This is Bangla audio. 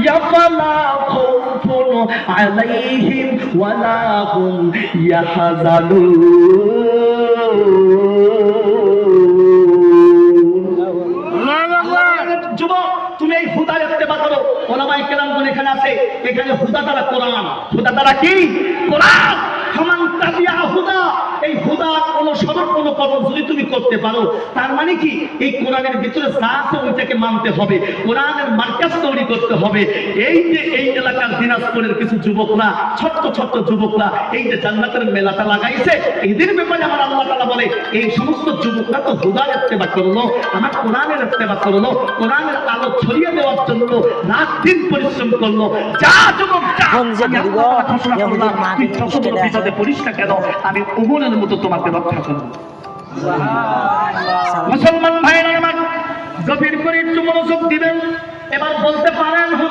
ইয়াফালা খাউফুন আলাইহিম ওয়ালা হুম ইয়াহজানুন। যুবক, তুমি এই হুদা ইত্তেবা করো। ওলামায়ে কেরামগণ এখানে আছে, এখানে হুদা দ্বারা কোরআন, হুদা দ্বারা কি? কোরআন। ফামান তাবিআ হুদা, এই হুদা অনুসরণ অনুকরণ যদি তুমি করতে পারো, তার মানে কি এই কোরআনের ভিতরে যা আছে ওইটাকে মানতে হবে, কোরআনের মার্কাজ তৈরি করতে হবে। এই যে এই এলাকার দিনাজপুরের কিছু যুবকরা, ছোট্ট ছোট্ট যুবকরা এই যে জান্নাতের মেলাটা লাগাইছে, এদের ব্যাপারে আমার আল্লাহ তাআলা বলে এই সমস্ত যুবকরা তো হুদার ইত্তেবা করলো, আমার কোরআনের ইত্তেবা করলো, কোরআনের আলো ছড়িয়ে দেওয়ার জন্য রাত দিন পরিশ্রম করলো। যা যুবক যা, বিপদে পড়িস না কেন, আমি ওমরের মতো তোমাকে রক্ষা করবো। মুসলমান ভাইরা আমার, গভীর করে একটু মনোযোগ দিবেন। এবার বলতে পারেন